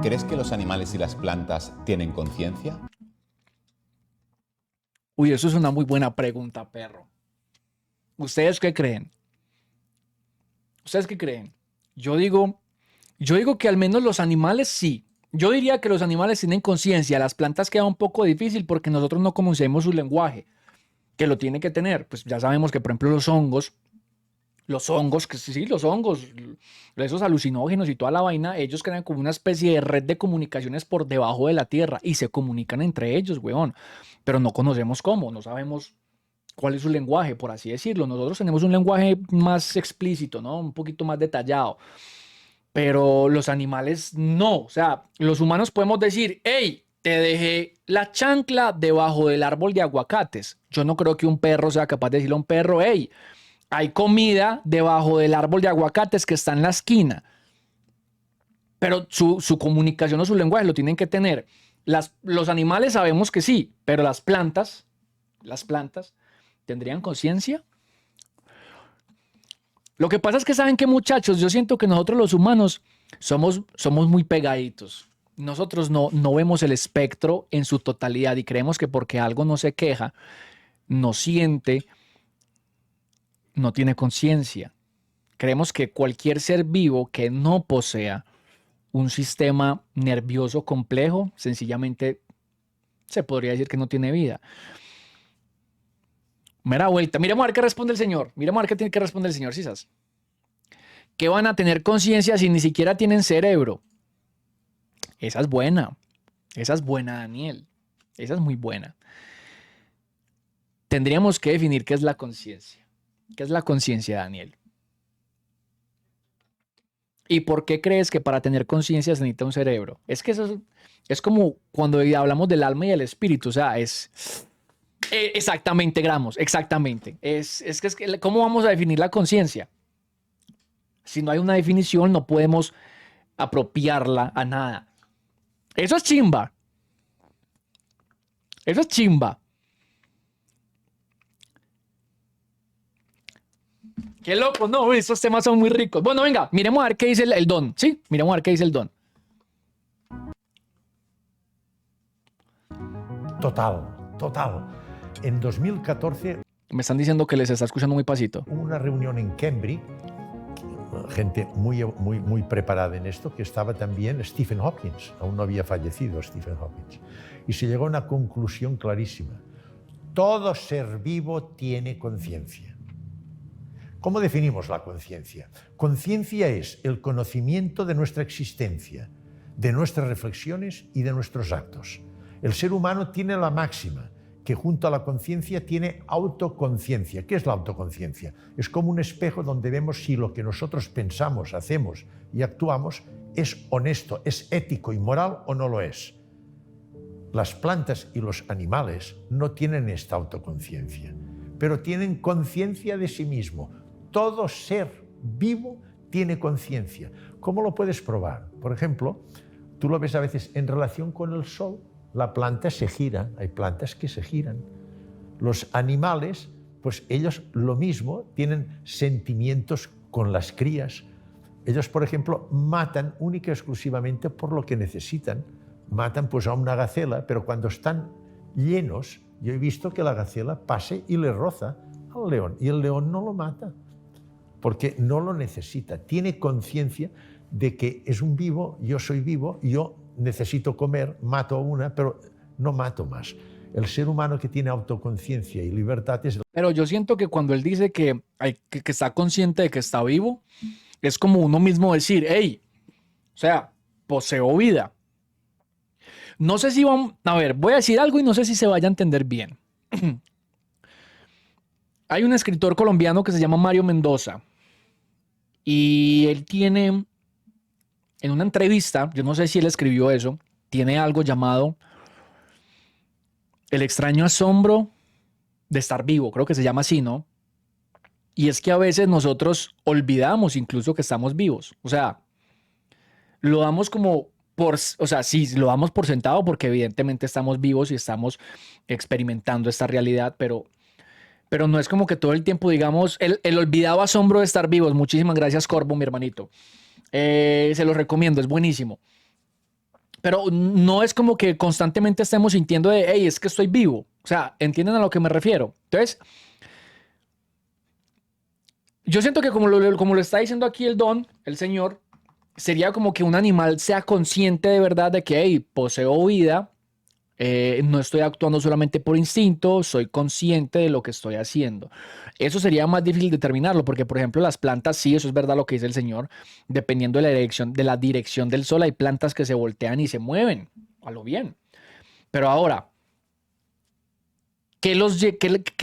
¿Crees que los animales y las plantas tienen conciencia? Uy, eso es una muy buena pregunta, perro. ¿Ustedes qué creen? ¿Ustedes qué creen? Yo digo, yo digo que al menos los animales sí. Yo diría que los animales tienen conciencia. Las plantas queda un poco difícil porque nosotros no conocemos su lenguaje, que lo tiene que tener. Pues ya sabemos que, por ejemplo, los hongos, que sí, los hongos, esos alucinógenos y toda la vaina, ellos crean como una especie de red de comunicaciones por debajo de la tierra y se comunican entre ellos, weón. Pero no conocemos cómo, no sabemos cuál es su lenguaje, por así decirlo. Nosotros tenemos un lenguaje más explícito, ¿no? Un poquito más detallado. Pero los animales no. O sea, los humanos podemos decir, hey, te dejé la chancla debajo del árbol de aguacates. Yo no creo que un perro sea capaz de decirle a un perro, hey, hay comida debajo del árbol de aguacates que está en la esquina. Pero su comunicación o su lenguaje lo tienen que tener. Los animales sabemos que sí, pero las plantas, ¿tendrían conciencia? Lo que pasa es que saben que, muchachos, yo siento que nosotros los humanos somos muy pegaditos. Nosotros no vemos el espectro en su totalidad y creemos que porque algo no se queja, no siente, no tiene conciencia. Creemos que cualquier ser vivo que no posea un sistema nervioso complejo, sencillamente se podría decir que no tiene vida. Mira vuelta, miremos a ver qué responde el señor. Miremos a ver qué tiene que responder el señor Cisas. ¿Qué van a tener conciencia si ni siquiera tienen cerebro? Esa es buena. Esa es buena, Daniel. Esa es muy buena. Tendríamos que definir qué es la conciencia. ¿Qué es la conciencia, Daniel? ¿Y por qué crees que para tener conciencia se necesita un cerebro? Es que eso es como cuando hablamos del alma y el espíritu. O sea, exactamente, Gramos, exactamente. ¿Cómo vamos a definir la conciencia? Si no hay una definición, no podemos apropiarla a nada. Eso es chimba. Eso es chimba. Qué loco, no, estos temas son muy ricos. Bueno, venga, miremos a ver qué dice el don, ¿sí? Miremos a ver qué dice el don. Total. En 2014 Me están diciendo que les está escuchando muy pasito. hubo una reunión en Cambridge, gente muy preparada en esto, que estaba también Stephen Hawking, aún no había fallecido Stephen Hawking, y se llegó a una conclusión clarísima. Todo ser vivo tiene conciencia. ¿Cómo definimos la conciencia? Conciencia es el conocimiento de nuestra existencia, de nuestras reflexiones y de nuestros actos. El ser humano tiene la máxima, que junto a la conciencia tiene autoconciencia. ¿Qué es la autoconciencia? Es como un espejo donde vemos si lo que nosotros pensamos, hacemos y actuamos es honesto, es ético y moral o no lo es. Las plantas y los animales no tienen esta autoconciencia, pero tienen conciencia de sí mismo. Todo ser vivo tiene conciencia. ¿Cómo lo puedes probar? Por ejemplo, tú lo ves a veces en relación con el sol. La planta se gira, hay plantas que se giran. Los animales, pues ellos lo mismo, tienen sentimientos con las crías. Ellos, por ejemplo, matan única y exclusivamente por lo que necesitan. Matan pues a una gacela, pero cuando están llenos, yo he visto que la gacela pase y le roza al león, y el león no lo mata, porque no lo necesita. Tiene conciencia de que es un vivo, yo soy vivo, yo necesito comer, mato a una, pero no mato más. El ser humano que tiene autoconciencia y libertad es... Pero yo siento que cuando él dice que está consciente de que está vivo, es como uno mismo decir, hey, o sea, poseo vida. No sé si vamos, a ver, voy a decir algo y no sé si se vaya a entender bien. Hay un escritor colombiano que se llama Mario Mendoza y él tiene, en una entrevista, yo no sé si él escribió eso, tiene algo llamado El extraño asombro de estar vivo, creo que se llama así, ¿no? Y es que a veces nosotros olvidamos incluso que estamos vivos. O sea, lo damos como o sea, sí, lo damos por sentado porque evidentemente estamos vivos y estamos experimentando esta realidad, pero no es como que todo el tiempo digamos el olvidado asombro de estar vivos. Muchísimas gracias, Corvo, mi hermanito. Se los recomiendo, es buenísimo. pero no es como que constantemente estemos sintiendo de, hey, es que estoy vivo. O sea, ¿entienden a lo que me refiero? Entonces, yo siento que como lo está diciendo aquí el don, el señor, sería como que un animal sea consciente de verdad de que, hey, poseo vida, no estoy actuando solamente por instinto, soy consciente de lo que estoy haciendo. Eso sería más difícil determinarlo, porque por ejemplo las plantas, sí, eso es verdad lo que dice el señor, dependiendo de la dirección del sol, hay plantas que se voltean y se mueven, a lo bien. Pero ahora, ¿qué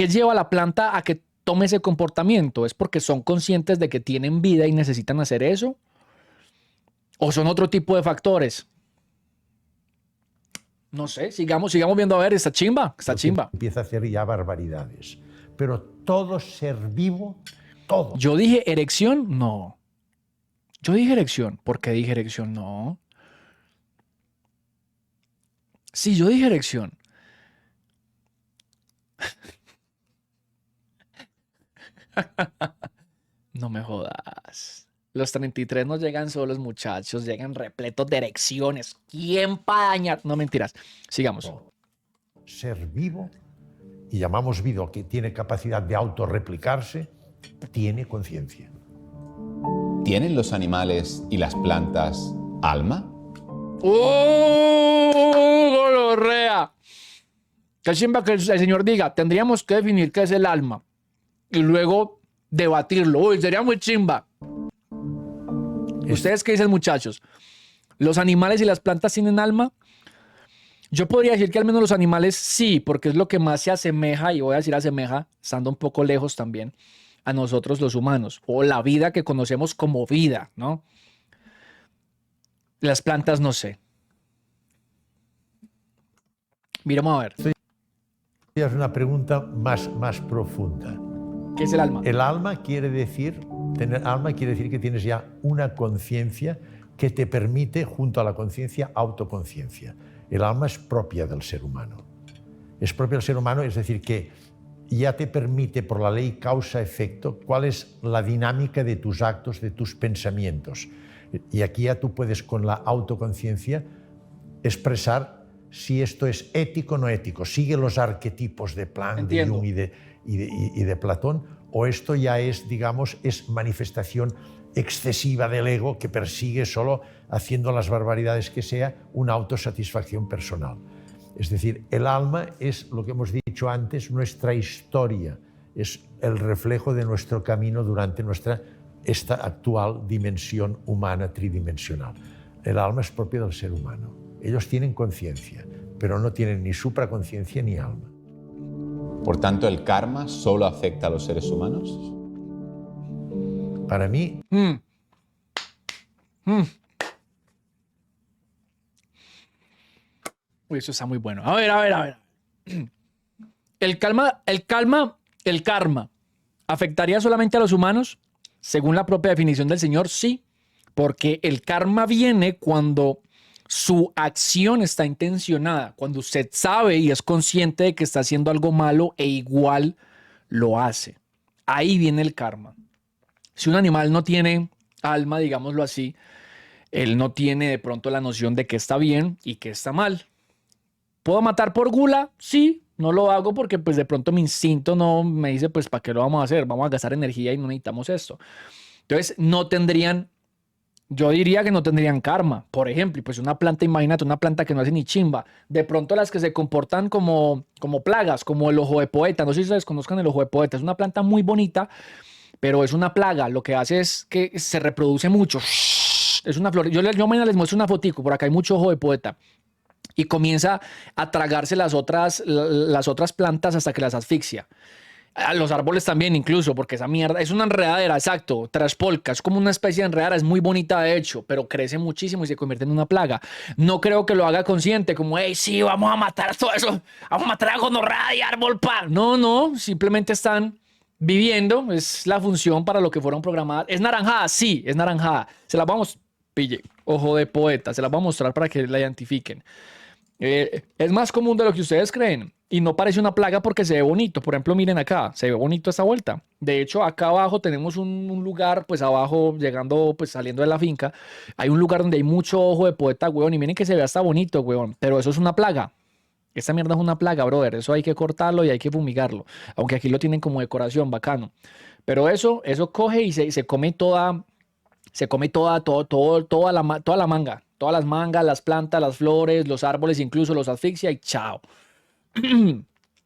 lleva a la planta a que tome ese comportamiento? ¿Es porque son conscientes de que tienen vida y necesitan hacer eso? ¿O son otro tipo de factores? No sé, sigamos viendo a ver, está chimba. Empieza a hacer ya barbaridades. Pero todo ser vivo, todo. Yo dije erección, no. Yo dije erección. ¿Por qué dije erección? No. Sí, yo dije erección. No me jodas. Los 33 no llegan solos, muchachos, llegan repletos de erecciones. ¿Quién para dañar? No, mentiras. Sigamos. Ser vivo, y llamamos vivo que tiene capacidad de autorreplicarse, tiene conciencia. ¿Tienen los animales y las plantas alma? ¡Gonorrea! Que siempre que el señor diga, tendríamos que definir qué es el alma y luego debatirlo. Uy, sería muy chimba. ¿Ustedes qué dicen, muchachos? ¿Los animales y las plantas tienen alma? Yo podría decir que al menos los animales sí, porque es lo que más se asemeja, y voy a decir asemeja, estando un poco lejos también, a nosotros los humanos, o la vida que conocemos como vida, ¿no? Las plantas no sé. Miremos a ver. Es una pregunta más profunda. ¿Qué es el alma? El alma quiere decir, tener alma quiere decir que tienes ya una conciencia que te permite, junto a la conciencia, autoconciencia. El alma es propia del ser humano. Es propia del ser humano, es decir, que ya te permite, por la ley causa-efecto, cuál es la dinámica de tus actos, de tus pensamientos. Y aquí ya tú puedes, con la autoconciencia, expresar si esto es ético o no ético. Sigue los arquetipos de Planck, de Jung y de Platón, o esto ya es, digamos, es manifestación excesiva del ego que persigue solo, haciendo las barbaridades que sea, una autosatisfacción personal. Es decir, el alma es, lo que hemos dicho antes, nuestra historia, es el reflejo de nuestro camino durante esta actual dimensión humana tridimensional. El alma es propia del ser humano. Ellos tienen conciencia, pero no tienen ni supraconciencia ni alma. Por tanto, ¿el karma solo afecta a los seres humanos? Para mí... Uy, eso está muy bueno. A ver. El karma, ¿afectaría solamente a los humanos? Según la propia definición del Señor, sí. Porque el karma viene cuando su acción está intencionada, cuando usted sabe y es consciente de que está haciendo algo malo e igual lo hace. Ahí viene el karma. Si un animal no tiene alma, digámoslo así, él no tiene de pronto la noción de qué está bien y qué está mal. ¿Puedo matar por gula? Sí, no lo hago porque pues de pronto mi instinto no me dice pues ¿para qué lo vamos a hacer? Vamos a gastar energía y no necesitamos esto. Entonces no tendrían, yo diría que no tendrían karma. Por ejemplo, pues una planta, imagínate, una planta que no hace ni chimba. De pronto las que se comportan como plagas, como el ojo de poeta. No sé si ustedes conozcan el ojo de poeta. Es una planta muy bonita, pero es una plaga. Lo que hace es que se reproduce mucho. Es una flor. Yo mañana les muestro una fotico. Por acá hay mucho ojo de poeta. Y comienza a tragarse las otras plantas hasta que las asfixia. A los árboles también incluso, porque esa mierda es una enredadera, exacto, traspolca, es como una especie de enredadera, es muy bonita de hecho, pero crece muchísimo y se convierte en una plaga. No creo que lo haga consciente, como, hey, sí, vamos a matar todo eso, vamos a matar a gonorrea y árbol, pa. No, simplemente están viviendo, es la función para lo que fueron programadas. ¿Es naranjada? Sí, es naranjada. Se las vamos, pille, ojo de poeta, se las voy a mostrar para que la identifiquen. Es más común de lo que ustedes creen. Y no parece una plaga porque se ve bonito. Por ejemplo, miren acá, se ve bonito esta vuelta. De hecho, acá abajo tenemos un lugar, pues abajo, llegando, pues saliendo de la finca, hay un lugar donde hay mucho ojo de poeta, weón. Y miren que se ve hasta bonito, weón. Pero eso es una plaga. Esta mierda es una plaga, brother. Eso hay que cortarlo y hay que fumigarlo. Aunque aquí lo tienen como decoración, bacano. Pero eso coge y se come toda, toda la manga. Todas las mangas, las plantas, las flores, los árboles, incluso los asfixia y chao.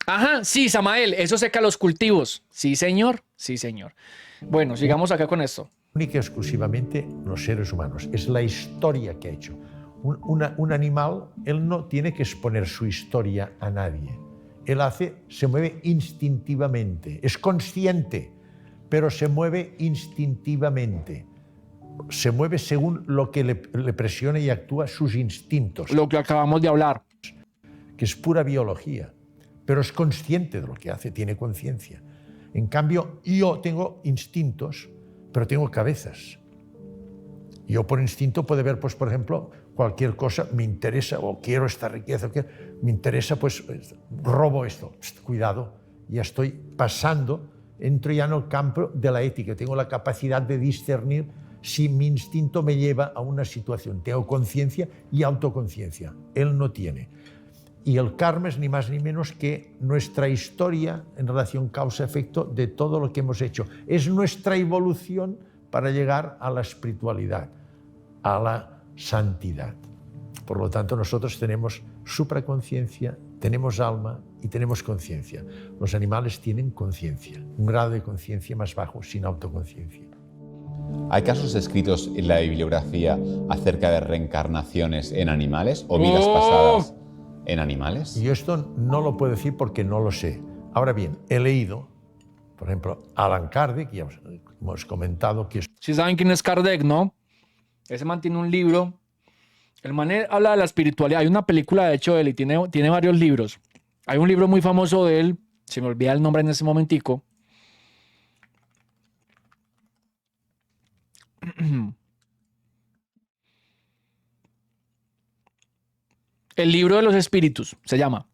Ajá, sí, Samael, eso seca los cultivos. Sí, señor. Sí, señor. Bueno, sigamos acá con esto. Única y exclusivamente los seres humanos. Es la historia que ha hecho. Un animal, él no tiene que exponer su historia a nadie. Él se mueve instintivamente. Es consciente, pero se mueve instintivamente. Se mueve según lo que le presiona y actúa sus instintos. Lo que acabamos de hablar. Que es pura biología, pero es consciente de lo que hace, tiene conciencia. En cambio, yo tengo instintos, pero tengo cabezas. Yo por instinto puedo ver, pues, por ejemplo, cualquier cosa, me interesa, o quiero esta riqueza, o me interesa, pues, robo esto. Cuidado, ya estoy pasando, entro ya en el campo de la ética, tengo la capacidad de discernir si mi instinto me lleva a una situación. Tengo conciencia y autoconciencia. Él no tiene. Y el karma es ni más ni menos que nuestra historia en relación causa-efecto de todo lo que hemos hecho. Es nuestra evolución para llegar a la espiritualidad, a la santidad. Por lo tanto, nosotros tenemos supraconciencia, tenemos alma y tenemos conciencia. Los animales tienen conciencia, un grado de conciencia más bajo, sin autoconciencia. ¿Hay casos escritos en la bibliografía acerca de reencarnaciones en animales o vidas pasadas en animales? Y yo esto no lo puedo decir porque no lo sé. Ahora bien, he leído, por ejemplo, Alan Kardec, ya hemos comentado que... Si saben quién es Kardec, ¿no? Ese man tiene un libro. El man habla de la espiritualidad. Hay una película, de hecho, de él y tiene varios libros. Hay un libro muy famoso de él, se me olvida el nombre en ese momentico. El libro de los espíritus, se llama.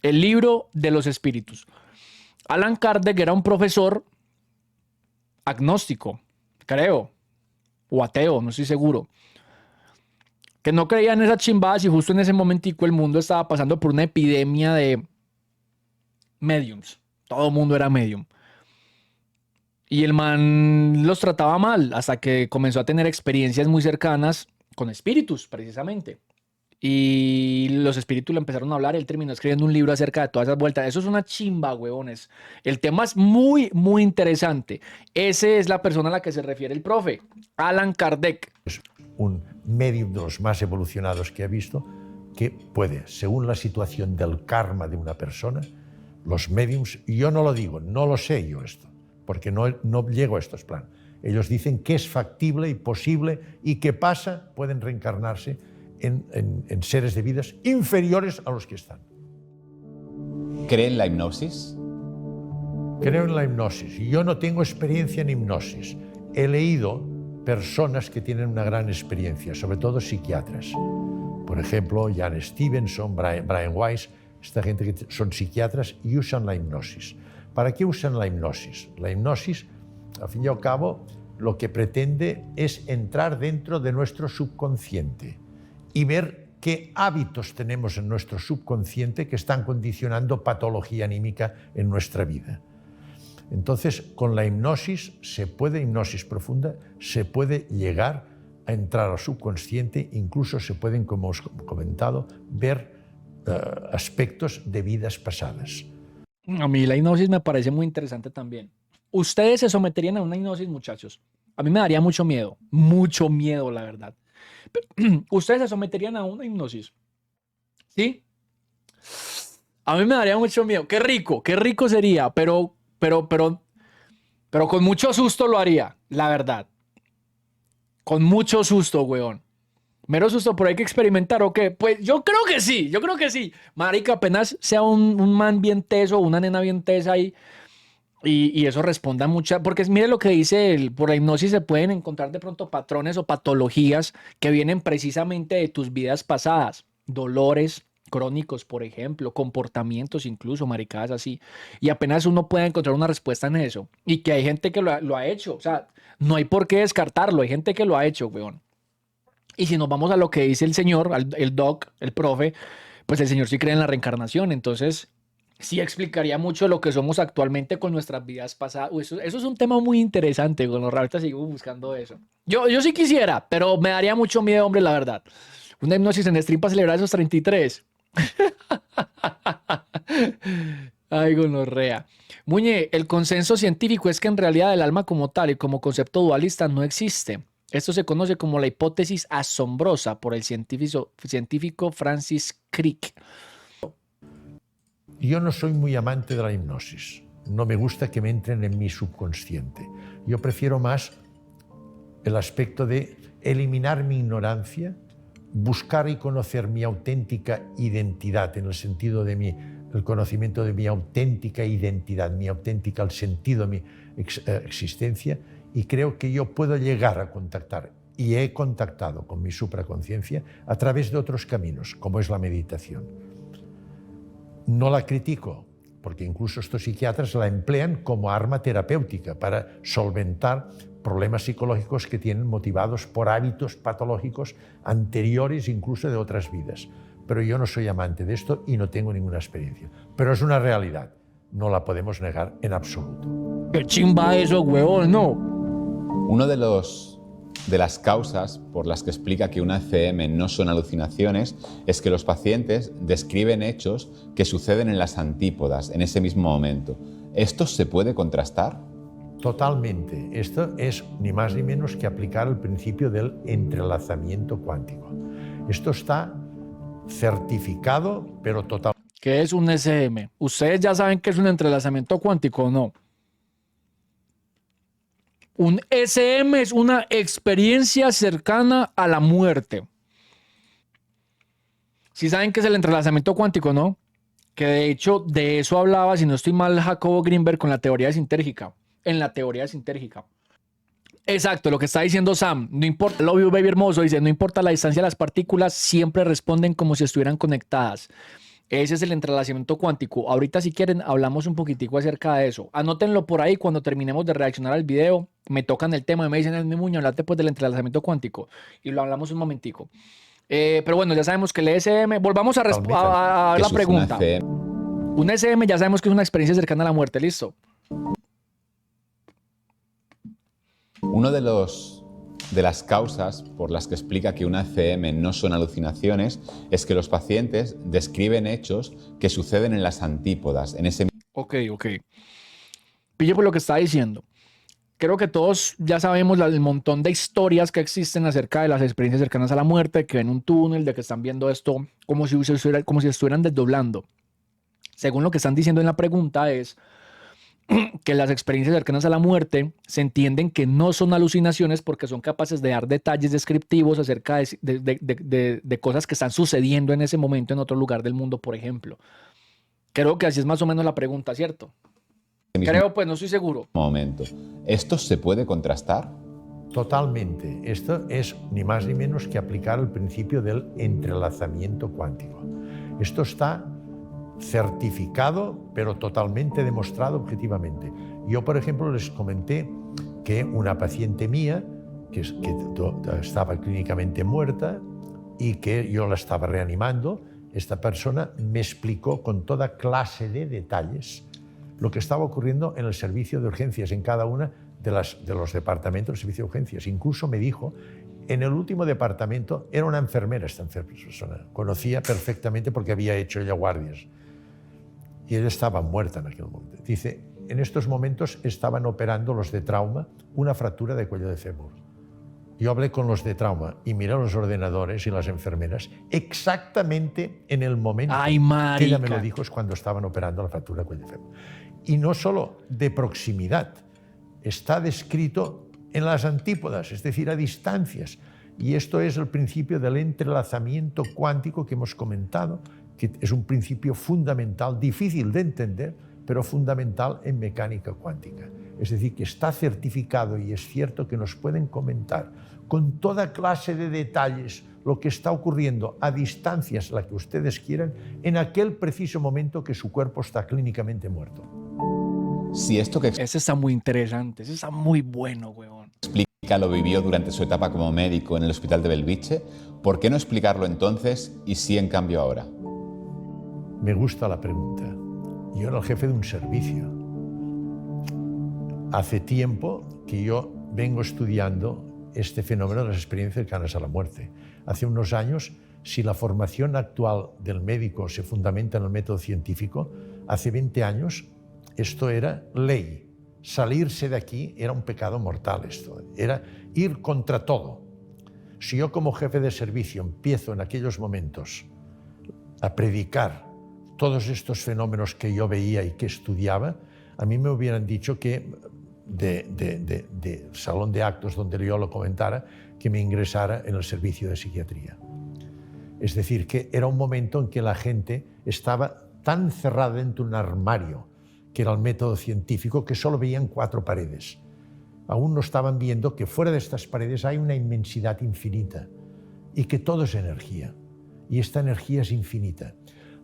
El libro de los espíritus. Alan Kardec era un profesor agnóstico, creo, o ateo, no estoy seguro, que no creía en esas chimbadas y justo en ese momentico el mundo estaba pasando por una epidemia de mediums. Todo el mundo era medium. Y el man los trataba mal hasta que comenzó a tener experiencias muy cercanas con espíritus, precisamente. Y los espíritus le empezaron a hablar. Él terminó escribiendo un libro acerca de todas esas vueltas. Eso es una chimba, huevones. El tema es muy, muy interesante. Esa es la persona a la que se refiere el profe, Alan Kardec. Es un medium de los más evolucionados que he visto, que puede, según la situación del karma de una persona, los mediums, y yo no lo digo, no lo sé yo esto, porque no llego a estos planos. Ellos dicen que es factible y posible y que pasa, pueden reencarnarse en seres de vidas inferiores a los que están. ¿Cree en la hipnosis? Creo en la hipnosis. Yo no tengo experiencia en hipnosis. He leído personas que tienen una gran experiencia, sobre todo psiquiatras. Por ejemplo, Jan Stevenson, Brian Weiss, esta gente que son psiquiatras y usan la hipnosis. ¿Para qué usan la hipnosis? La hipnosis, al fin y al cabo, lo que pretende es entrar dentro de nuestro subconsciente y ver qué hábitos tenemos en nuestro subconsciente que están condicionando patología anímica en nuestra vida. Entonces, con la hipnosis hipnosis profunda, se puede llegar a entrar al subconsciente, incluso se pueden, como os he comentado, ver aspectos de vidas pasadas. A mí la hipnosis me parece muy interesante también. ¿Ustedes se someterían a una hipnosis, muchachos? A mí me daría mucho miedo, la verdad. ¿Ustedes se someterían a una hipnosis? ¿Sí? A mí me daría mucho miedo. Qué rico sería, pero con mucho susto lo haría, la verdad. Con mucho susto, weón. Mero susto, pero hay que experimentar, ¿o qué? Pues yo creo que sí. Marica, apenas sea un man bien teso, una nena bien tesa ahí, y eso responda mucho, porque mire lo que dice él, por la hipnosis se pueden encontrar de pronto patrones o patologías que vienen precisamente de tus vidas pasadas, dolores, crónicos, por ejemplo, comportamientos incluso, maricadas así. Y apenas uno puede encontrar una respuesta en eso. Y que hay gente que lo ha hecho. O sea, no hay por qué descartarlo. Hay gente que lo ha hecho, weón. Y si nos vamos a lo que dice el señor, el doc, el profe, pues el señor sí cree en la reencarnación. Entonces, sí explicaría mucho lo que somos actualmente con nuestras vidas pasadas. Uy, eso es un tema muy interesante, con los ahorita sigo buscando eso. Yo sí quisiera, pero me daría mucho miedo, hombre, la verdad. Una hipnosis en stream para celebrar esos 33. Ay, gonorrea. Muñe, el consenso científico es que en realidad el alma como tal y como concepto dualista no existe. Esto se conoce como la hipótesis asombrosa por el científico Francis Crick. Yo no soy muy amante de la hipnosis. No me gusta que me entren en mi subconsciente. Yo prefiero más el aspecto de eliminar mi ignorancia, buscar y conocer mi auténtica identidad, en el sentido de el conocimiento de mi auténtica identidad, mi auténtica, el sentido de mi existencia, y creo que yo puedo llegar a contactar, y he contactado con mi supraconciencia a través de otros caminos, como es la meditación. No la critico, porque incluso estos psiquiatras la emplean como arma terapéutica para solventar problemas psicológicos que tienen motivados por hábitos patológicos anteriores incluso de otras vidas. Pero yo no soy amante de esto y no tengo ninguna experiencia. Pero es una realidad, no la podemos negar en absoluto. ¡Qué chimba eso, huevón! No. Uno de las causas por las que explica que una ECM no son alucinaciones es que los pacientes describen hechos que suceden en las antípodas en ese mismo momento. ¿Esto se puede contrastar? Totalmente. Esto es ni más ni menos que aplicar el principio del entrelazamiento cuántico. Esto está certificado, pero totalmente. ¿Qué es un SM? ¿Ustedes ya saben qué es un entrelazamiento cuántico o no? Un SM es una experiencia cercana a la muerte. Sí saben qué es el entrelazamiento cuántico, ¿no? Que de hecho de eso hablaba, si no estoy mal, Jacobo Greenberg con la teoría sintérgica. En la teoría sintérgica. Exacto, lo que está diciendo Sam. No importa, love you, baby hermoso, dice, no importa la distancia de las partículas, siempre responden como si estuvieran conectadas. Ese es el entrelazamiento cuántico. Ahorita si quieren hablamos un poquitico acerca de eso. Anótenlo por ahí cuando terminemos de reaccionar al video. Me tocan el tema y me dicen, mi Muñoz, hablate pues del entrelazamiento cuántico. Y lo hablamos un momentico. Pero bueno, ya sabemos que el ESM... Volvamos a la pregunta. Un ESM ya sabemos que es una experiencia cercana a la muerte. ¿Listo? Uno de las causas por las que explica que una ECM no son alucinaciones es que los pacientes describen hechos que suceden en las antípodas, en ese... Ok. Pille por lo que está diciendo. Creo que todos ya sabemos el montón de historias que existen acerca de las experiencias cercanas a la muerte, que ven un túnel, de que están viendo esto como si estuvieran desdoblando. Según lo que están diciendo en la pregunta es que las experiencias cercanas a la muerte se entienden que no son alucinaciones porque son capaces de dar detalles descriptivos acerca de cosas que están sucediendo en ese momento en otro lugar del mundo, por ejemplo. Creo que así es más o menos la pregunta, ¿cierto? Creo, pues no estoy seguro. Momento. ¿Esto se puede contrastar? Totalmente. Esto es ni más ni menos que aplicar el principio del entrelazamiento cuántico. Esto está certificado, pero totalmente demostrado objetivamente. Yo, por ejemplo, les comenté que una paciente mía, que estaba clínicamente muerta y que yo la estaba reanimando, esta persona me explicó con toda clase de detalles lo que estaba ocurriendo en el servicio de urgencias, en cada una de los departamentos del servicio de urgencias. Incluso me dijo, en el último departamento, era una enfermera esta persona, conocía perfectamente porque había hecho ella guardias. Y ella estaba muerta en aquel momento. Dice, en estos momentos estaban operando los de trauma una fractura de cuello de fémur. Yo hablé con los de trauma y miré los ordenadores y las enfermeras exactamente en el momento que ella me lo dijo, es cuando estaban operando la fractura de cuello de fémur. Y no solo de proximidad, está descrito en las antípodas, es decir, a distancias. Y esto es el principio del entrelazamiento cuántico que hemos comentado, que es un principio fundamental, difícil de entender, pero fundamental en mecánica cuántica. Es decir, que está certificado y es cierto que nos pueden comentar con toda clase de detalles lo que está ocurriendo a distancias, la que ustedes quieran, en aquel preciso momento que su cuerpo está clínicamente muerto. Si esto que Ese está muy interesante, ese está muy bueno, weón. explica lo vivió durante su etapa como médico en el hospital de Belviche, ¿por qué no explicarlo entonces y sí en cambio ahora? Me gusta la pregunta. Yo era el jefe de un servicio. Hace tiempo que yo vengo estudiando este fenómeno de las experiencias cercanas a la muerte. Hace unos años, si la formación actual del médico se fundamenta en el método científico, hace 20 años esto era ley. Salirse de aquí era un pecado mortal, esto era ir contra todo. Si yo como jefe de servicio empiezo en aquellos momentos a predicar todos estos fenómenos que yo veía y que estudiaba, a mí me hubieran dicho que de salón de actos donde yo lo comentara, que me ingresara en el servicio de psiquiatría. Es decir, que era un momento en que la gente estaba tan cerrada dentro de un armario, que era el método científico, que solo veían 4 paredes. Aún no estaban viendo que fuera de estas paredes hay una inmensidad infinita y que todo es energía. Y esta energía es infinita.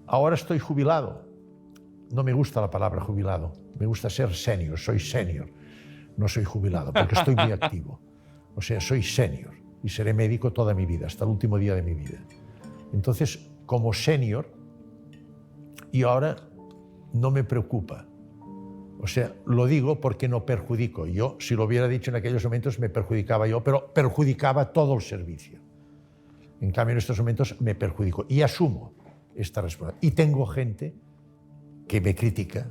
Ahora estoy jubilado. No me gusta la palabra jubilado. Me gusta ser senior. Soy senior. No soy jubilado porque estoy muy activo. O sea, soy senior y seré médico toda mi vida, hasta el último día de mi vida. Entonces, como senior, y ahora no me preocupa. O sea, lo digo porque no perjudico. Yo, si lo hubiera dicho en aquellos momentos, me perjudicaba yo, pero perjudicaba todo el servicio. En cambio, en estos momentos me perjudico y asumo esta responsabilidad. Y tengo gente que me critica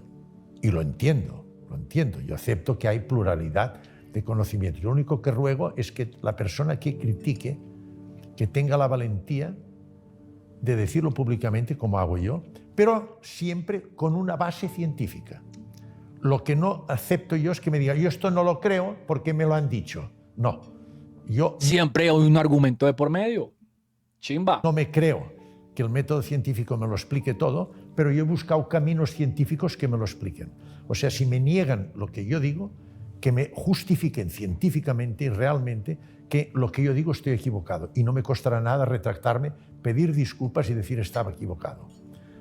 y lo entiendo, lo entiendo. Yo acepto que hay pluralidad de conocimientos. Lo único que ruego es que la persona que critique, que tenga la valentía de decirlo públicamente, como hago yo, pero siempre con una base científica. Lo que no acepto yo es que me digan, yo esto no lo creo porque me lo han dicho. No, yo Siempre hay un argumento de por medio. Chimba. no me creo que el método científico me lo explique todo, pero yo he buscado caminos científicos que me lo expliquen. O sea, si me niegan lo que yo digo, que me justifiquen científicamente y realmente que lo que yo digo estoy equivocado. Y no me costará nada retractarme, pedir disculpas y decir estaba equivocado.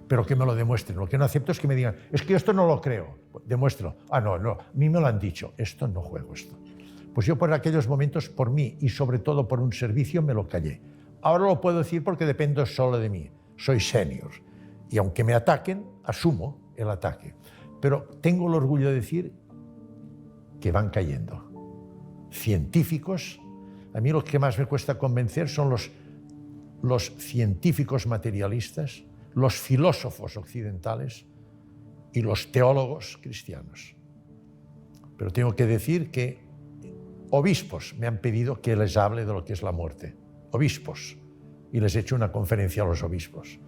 Pero que me lo demuestren. Lo que no acepto es que me digan, es que esto no lo creo. Demuéstralo. Ah, no, a mí me lo han dicho. Esto no juego esto. Pues yo por aquellos momentos, por mí y sobre todo por un servicio, me lo callé. Ahora lo puedo decir porque dependo solo de mí. Soy senior. Y aunque me ataquen, asumo el ataque. Pero tengo el orgullo de decir que van cayendo. Científicos, a mí lo que más me cuesta convencer son los científicos materialistas, los filósofos occidentales y los teólogos cristianos. Pero tengo que decir que obispos me han pedido que les hable de lo que es la muerte. Obispos. Y les he hecho una conferencia a los obispos.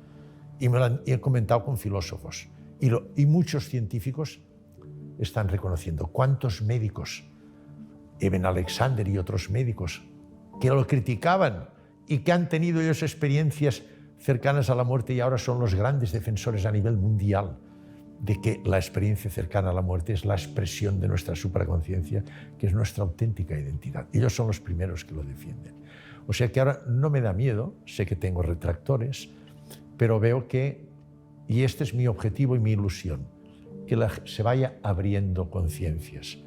Y he comentado con filósofos. Y muchos científicos están reconociendo. ¿Cuántos médicos, Eben Alexander y otros médicos, que lo criticaban y que han tenido ellos experiencias cercanas a la muerte y ahora son los grandes defensores a nivel mundial de que la experiencia cercana a la muerte es la expresión de nuestra supraconciencia, que es nuestra auténtica identidad? Ellos son los primeros que lo defienden. O sea que ahora no me da miedo, sé que tengo retractores, pero veo que, y este es mi objetivo y mi ilusión, que se vaya abriendo conciencias,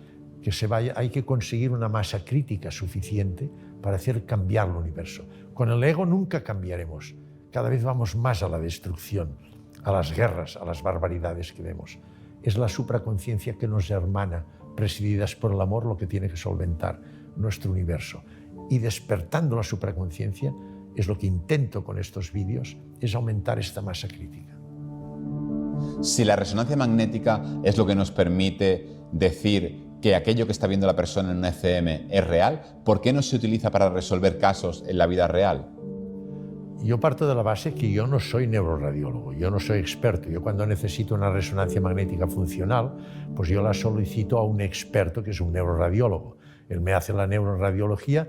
que hay que conseguir una masa crítica suficiente para hacer cambiar el universo. Con el ego nunca cambiaremos, cada vez vamos más a la destrucción, a las guerras, a las barbaridades que vemos. Es la supraconciencia que nos hermana, presididas por el amor, lo que tiene que solventar nuestro universo. Y despertando la supraconciencia, es lo que intento con estos vídeos, es aumentar esta masa crítica. Si la resonancia magnética es lo que nos permite decir que aquello que está viendo la persona en una ECM es real, ¿por qué no se utiliza para resolver casos en la vida real? Yo parto de la base que yo no soy neuroradiólogo, yo no soy experto. Yo cuando necesito una resonancia magnética funcional, pues yo la solicito a un experto que es un neuroradiólogo. Él me hace la neuroradiología,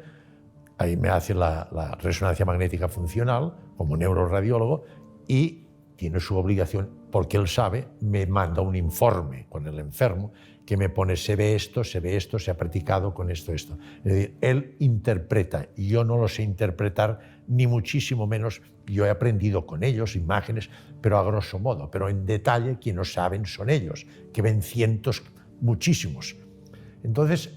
ahí me hace la resonancia magnética funcional como neuroradiólogo y tiene su obligación, porque él sabe, me manda un informe con el enfermo que me pone se ve esto, se ha practicado con esto. Es decir, él interpreta, y yo no lo sé interpretar, ni muchísimo menos. Yo he aprendido con ellos imágenes, pero a grosso modo, pero en detalle quienes lo saben son ellos, que ven cientos, muchísimos. Entonces,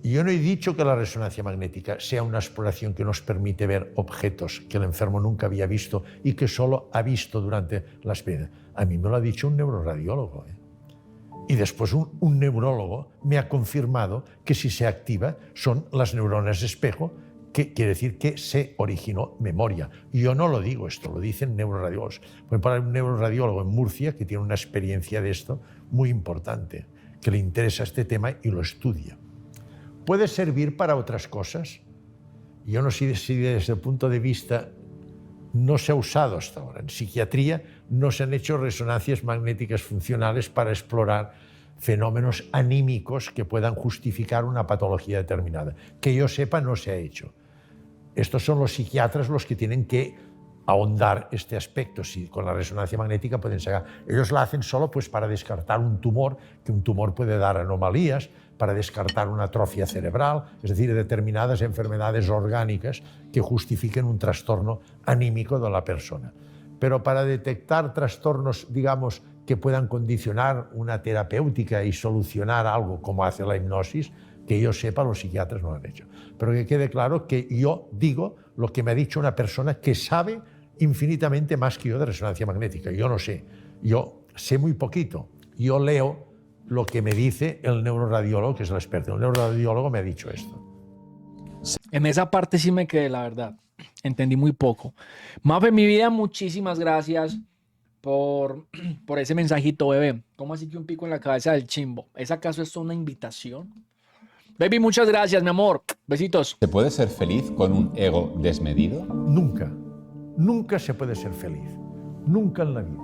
yo no he dicho que la resonancia magnética sea una exploración que nos permite ver objetos que el enfermo nunca había visto y que solo ha visto durante la experiencia. A mí me lo ha dicho un neuroradiólogo, ¿eh? Y después un neurólogo me ha confirmado que si se activa son las neuronas espejo, que quiere decir que se originó memoria. Y yo no lo digo esto, lo dicen neuroradiólogos. Por ejemplo, hay un neuroradiólogo en Murcia que tiene una experiencia de esto muy importante, que le interesa este tema y lo estudia. ¿Puede servir para otras cosas? Yo no sé si desde el punto de vista no se ha usado hasta ahora. En psiquiatría no se han hecho resonancias magnéticas funcionales para explorar fenómenos anímicos que puedan justificar una patología determinada. Que yo sepa, no se ha hecho. Estos son los psiquiatras los que tienen que ahondar este aspecto. Si con la resonancia magnética pueden sacar. Ellos la hacen solo pues, para descartar un tumor, que un tumor puede dar anomalías, para descartar una atrofia cerebral, es decir, determinadas enfermedades orgánicas que justifiquen un trastorno anímico de la persona. Pero para detectar trastornos, digamos, que puedan condicionar una terapéutica y solucionar algo como hace la hipnosis, que yo sepa, los psiquiatras no lo han hecho. Pero que quede claro que yo digo lo que me ha dicho una persona que sabe infinitamente más que yo de resonancia magnética. Yo no sé, yo sé muy poquito. Yo leo lo que me dice el neuroradiólogo, que es el experto. El neuroradiólogo me ha dicho esto. En esa parte sí me quedé, la verdad. Entendí muy poco. Mafe, mi vida, muchísimas gracias por ese mensajito, bebé. ¿Cómo así que un pico en la cabeza del chimbo? ¿Es acaso esto una invitación? Baby, muchas gracias, mi amor. Besitos. ¿Se puede ser feliz con un ego desmedido? Nunca, nunca se puede ser feliz. Nunca en la vida.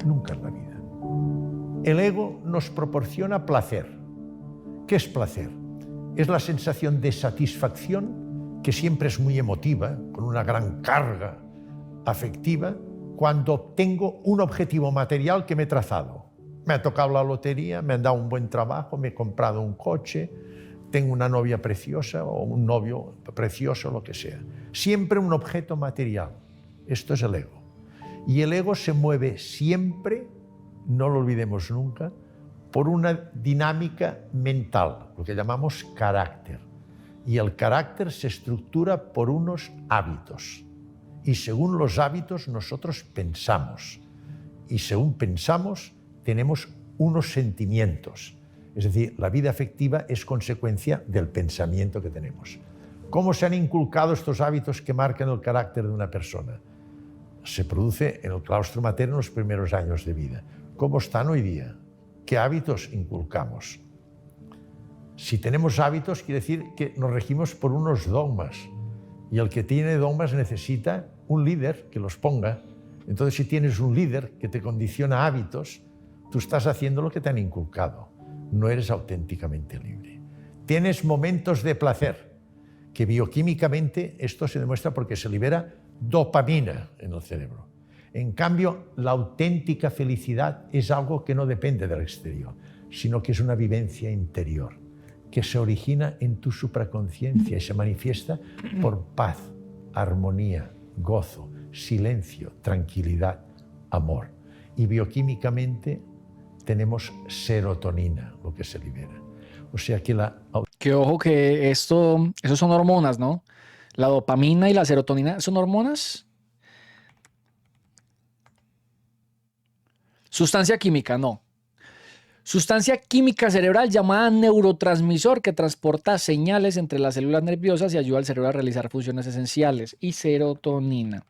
Nunca en la vida. El ego nos proporciona placer. ¿Qué es placer? Es la sensación de satisfacción que siempre es muy emotiva, con una gran carga afectiva, cuando obtengo un objetivo material que me he trazado. Me ha tocado la lotería, me han dado un buen trabajo, me he comprado un coche, tengo una novia preciosa o un novio precioso, lo que sea. Siempre un objeto material. Esto es el ego. Y el ego se mueve siempre, no lo olvidemos nunca, por una dinámica mental, lo que llamamos carácter. Y el carácter se estructura por unos hábitos. Y según los hábitos nosotros pensamos. Y según pensamos tenemos unos sentimientos. Es decir, la vida afectiva es consecuencia del pensamiento que tenemos. ¿Cómo se han inculcado estos hábitos que marcan el carácter de una persona? Se produce en el claustro materno en los primeros años de vida. ¿Cómo están hoy día? ¿Qué hábitos inculcamos? Si tenemos hábitos, quiere decir que nos regimos por unos dogmas. Y el que tiene dogmas necesita un líder que los ponga. Entonces, si tienes un líder que te condiciona hábitos, tú estás haciendo lo que te han inculcado. No eres auténticamente libre. Tienes momentos de placer, que bioquímicamente esto se demuestra porque se libera dopamina en el cerebro. En cambio, la auténtica felicidad es algo que no depende del exterior, sino que es una vivencia interior, que se origina en tu supraconciencia y se manifiesta por paz, armonía, gozo, silencio, tranquilidad, amor. Y bioquímicamente tenemos serotonina, lo que se libera. O sea que Que ojo que esto, eso son hormonas, ¿no? La dopamina y la serotonina, ¿son hormonas? Sustancia química, no. Sustancia química cerebral llamada neurotransmisor que transporta señales entre las células nerviosas y ayuda al cerebro a realizar funciones esenciales. Y serotonina.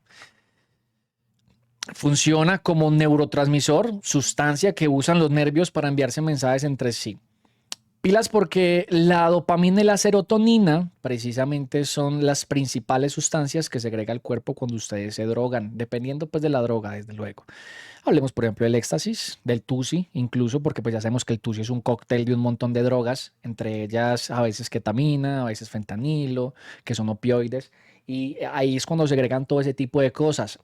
Funciona como neurotransmisor, sustancia que usan los nervios para enviarse mensajes entre sí. Pilas porque la dopamina y la serotonina precisamente son las principales sustancias que segrega el cuerpo cuando ustedes se drogan, dependiendo pues de la droga, desde luego. Hablemos, por ejemplo, del éxtasis, del tusi, incluso porque pues ya sabemos que el tusi es un cóctel de un montón de drogas, entre ellas a veces ketamina, a veces fentanilo, que son opioides, y ahí es cuando segregan todo ese tipo de cosas.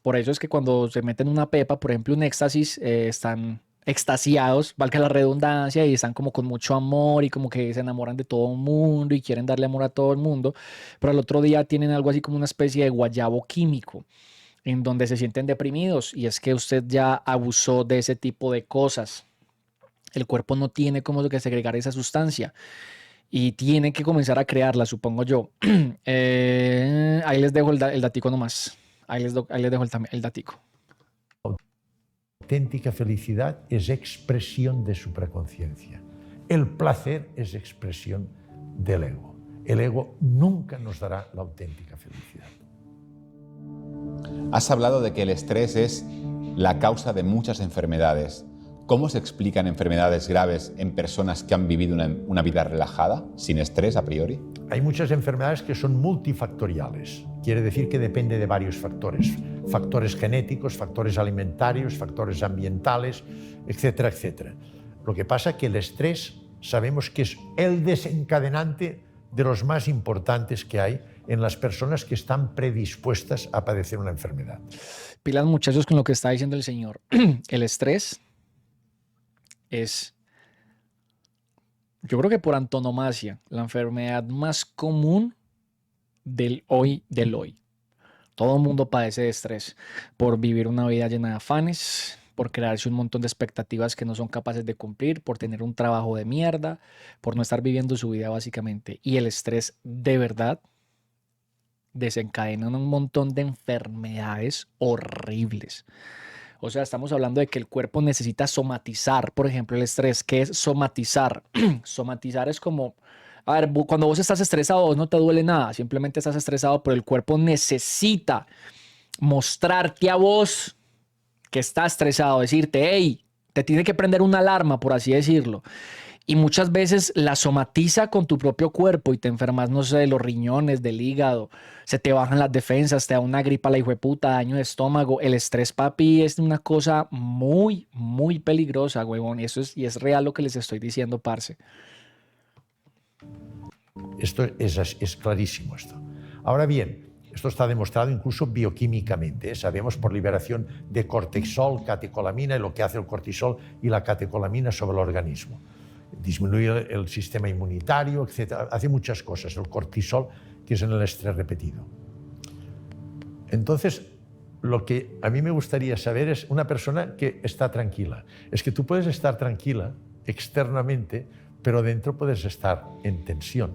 Por eso es que cuando se meten una pepa, por ejemplo, un éxtasis, están extasiados, valga la redundancia, y están como con mucho amor y como que se enamoran de todo el mundo y quieren darle amor a todo el mundo, pero al otro día tienen algo así como una especie de guayabo químico en donde se sienten deprimidos y es que usted ya abusó de ese tipo de cosas. El cuerpo no tiene como que segregar esa sustancia y tiene que comenzar a crearla, supongo yo. Ahí les dejo el datico nomás. Ahí les dejo el datico. Auténtica felicidad es expresión de supraconciencia. El placer es expresión del ego. El ego nunca nos dará la auténtica felicidad. Has hablado de que el estrés es la causa de muchas enfermedades. ¿Cómo se explican enfermedades graves en personas que han vivido una vida relajada, sin estrés a priori? Hay muchas enfermedades que son multifactoriales. Quiere decir que depende de varios factores. Factores genéticos, factores alimentarios, factores ambientales, etcétera, etcétera. Lo que pasa es que el estrés sabemos que es el desencadenante de los más importantes que hay en las personas que están predispuestas a padecer una enfermedad. Pilas, muchachos, con lo que está diciendo el señor. El estrés es, yo creo que por antonomasia, la enfermedad más común del hoy del hoy. Todo el mundo padece de estrés por vivir una vida llena de afanes, por crearse un montón de expectativas que no son capaces de cumplir, por tener un trabajo de mierda, por no estar viviendo su vida básicamente. Y el estrés de verdad desencadena un montón de enfermedades horribles. O sea, estamos hablando de que el cuerpo necesita somatizar, por ejemplo, el estrés. ¿Qué es somatizar? Somatizar es como, a ver, cuando vos estás estresado, no te duele nada, simplemente estás estresado, pero el cuerpo necesita mostrarte a vos que está estresado, decirte, hey, te tiene que prender una alarma, por así decirlo. Y muchas veces la somatiza con tu propio cuerpo y te enfermas, no sé, de los riñones, del hígado, se te bajan las defensas, te da una gripa, la hijueputa, daño de estómago. El estrés, papi, es una cosa muy, muy peligrosa, huevón. Y es real lo que les estoy diciendo, parce. Esto es clarísimo esto. Ahora bien, esto está demostrado incluso bioquímicamente, ¿eh? Sabemos por liberación de cortisol, catecolamina y lo que hace el cortisol y la catecolamina sobre el organismo. Disminuye el sistema inmunitario, etc. Hace muchas cosas el cortisol, que es en el estrés repetido. Entonces, lo que a mí me gustaría saber es una persona que está tranquila. Es que tú puedes estar tranquila externamente, pero dentro puedes estar en tensión.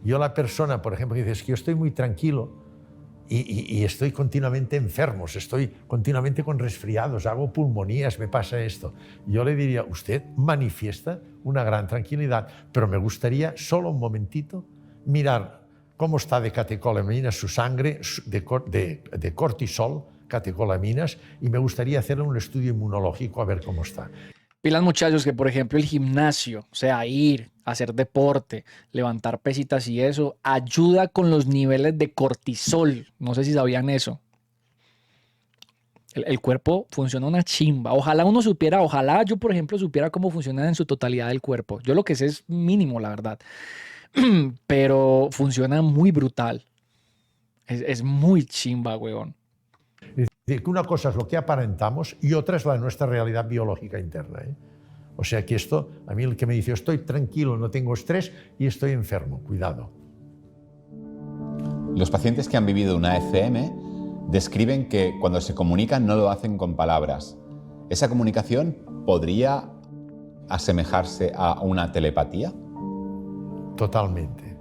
Yo la persona, por ejemplo, que dice, es que yo estoy muy tranquilo y estoy continuamente enfermo, estoy continuamente con resfriados, hago pulmonías, me pasa esto. Yo le diría, usted manifiesta una gran tranquilidad, pero me gustaría solo un momentito mirar cómo está de catecolaminas su sangre, de cortisol, catecolaminas, y me gustaría hacerle un estudio inmunológico a ver cómo está. Pilas, muchachos, que por ejemplo el gimnasio, o sea, ir, hacer deporte, levantar pesitas y eso, ayuda con los niveles de cortisol. No sé si sabían eso. El cuerpo funciona una chimba. Ojalá uno supiera, ojalá yo, por ejemplo, supiera cómo funciona en su totalidad el cuerpo. Yo lo que sé es mínimo, la verdad. Pero funciona muy brutal. Es muy chimba, weón. Es decir, que una cosa es lo que aparentamos y otra es la nuestra realidad biológica interna, ¿eh? O sea que esto, a mí el que me dice, estoy tranquilo, no tengo estrés y estoy enfermo, cuidado. Los pacientes que han vivido una ECM describen que cuando se comunican no lo hacen con palabras. ¿Esa comunicación podría asemejarse a una telepatía? Totalmente.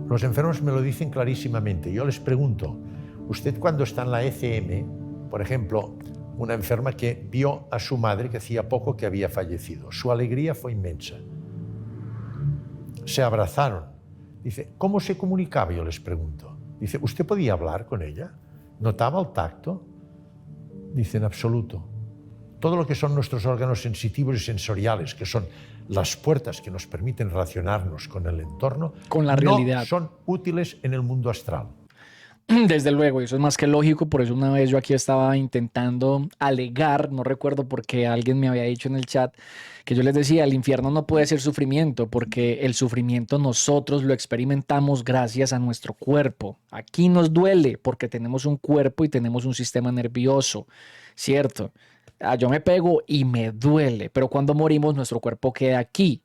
Los enfermos me lo dicen clarísimamente. Yo les pregunto, usted cuando está en la ECM, por ejemplo, una enferma que vio a su madre que hacía poco que había fallecido, su alegría fue inmensa. Se abrazaron. Dice, ¿cómo se comunicaba? Yo les pregunto. Dice, ¿usted podía hablar con ella? ¿Notaba el tacto? Dice, en absoluto. Todo lo que son nuestros órganos sensitivos y sensoriales, que son las puertas que nos permiten relacionarnos con el entorno, con la realidad, no son útiles en el mundo astral. Desde luego, eso es más que lógico. Por eso una vez yo aquí estaba intentando alegar, no recuerdo por qué alguien me había dicho en el chat, que yo les decía, el infierno no puede ser sufrimiento, porque el sufrimiento nosotros lo experimentamos gracias a nuestro cuerpo. Aquí nos duele porque tenemos un cuerpo y tenemos un sistema nervioso, ¿cierto? Yo me pego y me duele, pero cuando morimos nuestro cuerpo queda aquí.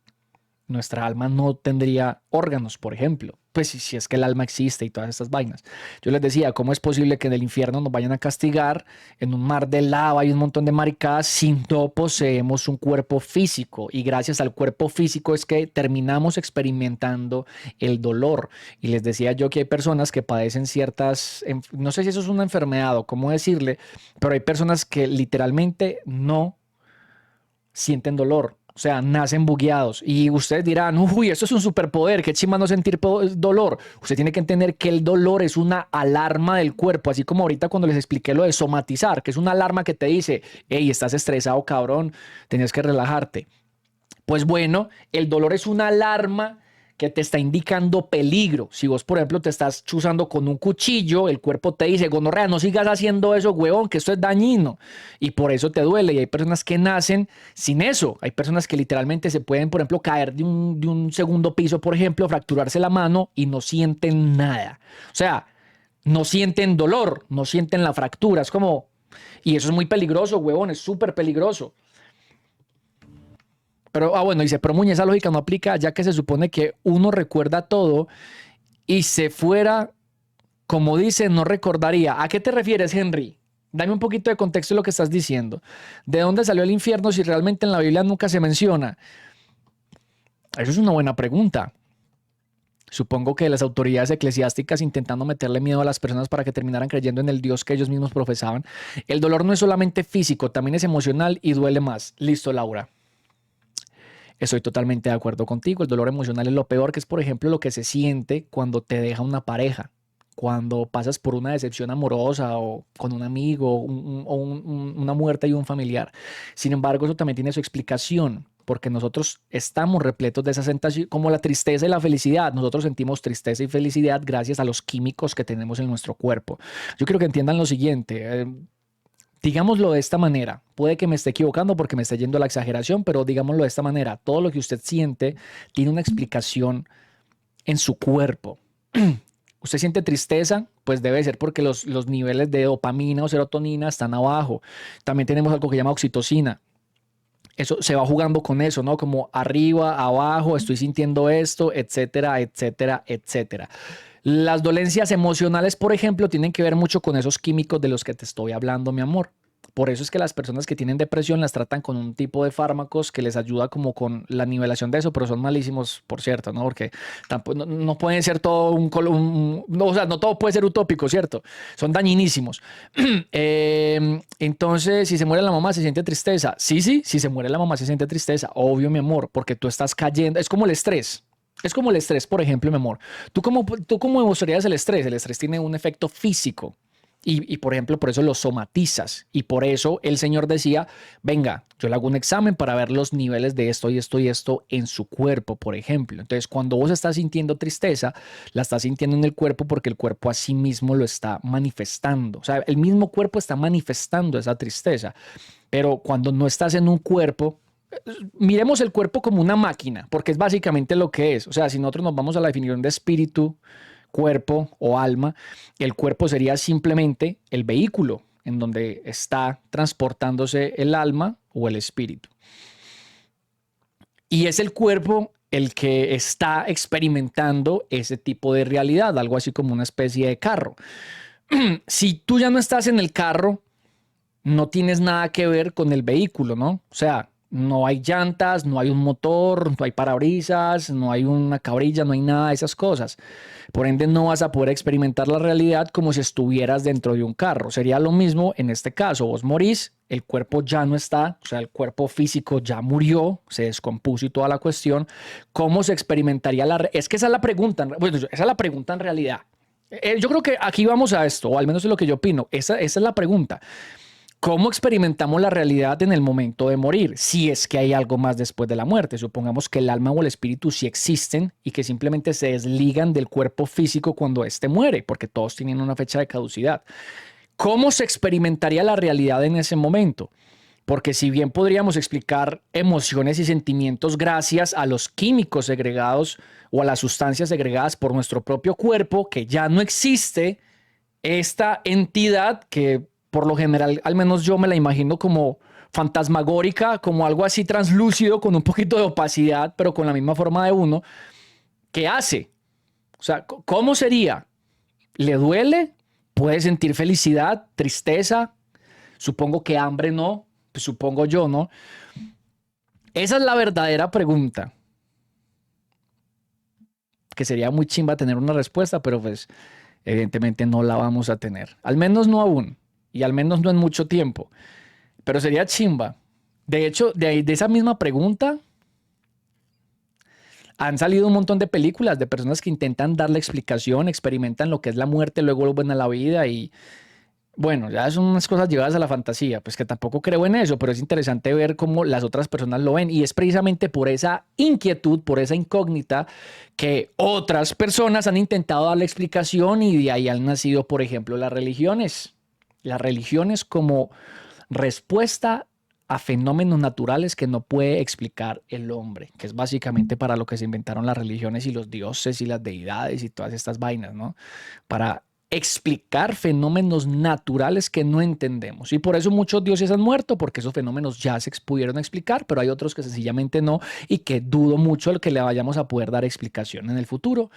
Nuestra alma no tendría órganos, por ejemplo. Pues si es que el alma existe y todas estas vainas. Yo les decía, ¿cómo es posible que en el infierno nos vayan a castigar en un mar de lava y un montón de maricadas si no poseemos un cuerpo físico? Y gracias al cuerpo físico es que terminamos experimentando el dolor. Y les decía yo que hay personas que padecen ciertas, no sé si eso es una enfermedad o cómo decirle, pero hay personas que literalmente no sienten dolor. O sea, nacen bugueados. Y ustedes dirán, uy, esto es un superpoder, qué chimba no sentir dolor. Usted tiene que entender que el dolor es una alarma del cuerpo, así como ahorita cuando les expliqué lo de somatizar, que es una alarma que te dice, hey, estás estresado, cabrón, tenías que relajarte. Pues bueno, el dolor es una alarma que te está indicando peligro. Si vos, por ejemplo, te estás chuzando con un cuchillo, el cuerpo te dice, gonorrea, no sigas haciendo eso, huevón, que esto es dañino. Y por eso te duele. Y hay personas que nacen sin eso. Hay personas que literalmente se pueden, por ejemplo, caer de un segundo piso, por ejemplo, fracturarse la mano y no sienten nada. O sea, no sienten dolor, no sienten la fractura. Es como... Y eso es muy peligroso, huevón, es súper peligroso. Pero, bueno, dice, pero Muñe, esa lógica no aplica ya que se supone que uno recuerda todo y se fuera, como dice, no recordaría. ¿A qué te refieres, Henry? Dame un poquito de contexto de lo que estás diciendo. ¿De dónde salió el infierno si realmente en la Biblia nunca se menciona? Eso es una buena pregunta. Supongo que las autoridades eclesiásticas intentando meterle miedo a las personas para que terminaran creyendo en el Dios que ellos mismos profesaban. El dolor no es solamente físico, también es emocional y duele más. Listo, Laura. Estoy totalmente de acuerdo contigo. El dolor emocional es lo peor, que es, por ejemplo, lo que se siente cuando te deja una pareja, cuando pasas por una decepción amorosa o con un amigo o una muerte de un familiar. Sin embargo, eso también tiene su explicación, porque nosotros estamos repletos de esa sensación, como la tristeza y la felicidad. Nosotros sentimos tristeza y felicidad gracias a los químicos que tenemos en nuestro cuerpo. Yo quiero que entiendan lo siguiente. Digámoslo de esta manera, puede que me esté equivocando porque me esté yendo a la exageración, pero digámoslo de esta manera, todo lo que usted siente tiene una explicación en su cuerpo. Usted siente tristeza, pues debe ser porque los niveles de dopamina o serotonina están abajo. También tenemos algo que se llama oxitocina. Eso se va jugando con eso, ¿no? Como arriba, abajo, estoy sintiendo esto, etcétera, etcétera, etcétera. Las dolencias emocionales, por ejemplo, tienen que ver mucho con esos químicos de los que te estoy hablando, mi amor. Por eso es que las personas que tienen depresión las tratan con un tipo de fármacos que les ayuda como con la nivelación de eso, pero son malísimos, por cierto, ¿no? Porque tampoco, no pueden ser todo no, o sea, no todo puede ser utópico, ¿cierto? Son dañinísimos. Entonces, si se muere la mamá, se siente tristeza. Sí, si se muere la mamá, se siente tristeza. Obvio, mi amor, porque tú estás cayendo. Es como el estrés. Es como el estrés, por ejemplo, mi amor. ¿Tú cómo demostrarías el estrés? El estrés tiene un efecto físico y, por ejemplo, por eso lo somatizas. Y por eso el Señor decía, venga, yo le hago un examen para ver los niveles de esto y esto y esto en su cuerpo, por ejemplo. Entonces, cuando vos estás sintiendo tristeza, la estás sintiendo en el cuerpo porque el cuerpo a sí mismo lo está manifestando. O sea, el mismo cuerpo está manifestando esa tristeza. Pero cuando no estás en un cuerpo... Miremos el cuerpo como una máquina, porque es básicamente lo que es. O sea, si nosotros nos vamos a la definición de espíritu, cuerpo o alma, el cuerpo sería simplemente el vehículo en donde está transportándose el alma o el espíritu. Y es el cuerpo el que está experimentando ese tipo de realidad, algo así como una especie de carro. Si tú ya no estás en el carro, no tienes nada que ver con el vehículo, ¿no? O sea, no hay llantas, no hay un motor, no hay parabrisas, no hay una cabrilla, no hay nada de esas cosas. Por ende, no vas a poder experimentar la realidad como si estuvieras dentro de un carro. Sería lo mismo en este caso. Vos morís, el cuerpo ya no está, o sea, el cuerpo físico ya murió, se descompuso y toda la cuestión. ¿Cómo se experimentaría Es que esa es la pregunta. Bueno, esa es la pregunta en realidad. Yo creo que aquí vamos a esto, o al menos es lo que yo opino. Esa es la pregunta. ¿Cómo experimentamos la realidad en el momento de morir? Si es que hay algo más después de la muerte. Supongamos que el alma o el espíritu sí existen y que simplemente se desligan del cuerpo físico cuando éste muere, porque todos tienen una fecha de caducidad. ¿Cómo se experimentaría la realidad en ese momento? Porque si bien podríamos explicar emociones y sentimientos gracias a los químicos segregados o a las sustancias segregadas por nuestro propio cuerpo, que ya no existe esta entidad que por lo general, al menos yo me la imagino como fantasmagórica, como algo así translúcido, con un poquito de opacidad, pero con la misma forma de uno. ¿Qué hace? O sea, ¿cómo sería? ¿Le duele? ¿Puede sentir felicidad, tristeza? Supongo que hambre no, pues supongo yo, ¿no? Esa es la verdadera pregunta. Que sería muy chimba tener una respuesta, pero pues evidentemente no la vamos a tener. Al menos no aún, y al menos no en mucho tiempo. Pero sería chimba. De hecho, de esa misma pregunta han salido un montón de películas de personas que intentan dar la explicación, experimentan lo que es la muerte, luego vuelven a la vida y bueno, ya son unas cosas llevadas a la fantasía, pues que tampoco creo en eso, pero es interesante ver cómo las otras personas lo ven y es precisamente por esa inquietud, por esa incógnita que otras personas han intentado dar la explicación y de ahí han nacido, por ejemplo, las religiones. Las religiones como respuesta a fenómenos naturales que no puede explicar el hombre, que es básicamente para lo que se inventaron las religiones y los dioses y las deidades y todas estas vainas, ¿no? Para explicar fenómenos naturales que no entendemos. Y por eso muchos dioses han muerto, porque esos fenómenos ya se pudieron explicar, pero hay otros que sencillamente no y que dudo mucho el que le vayamos a poder dar explicación en el futuro.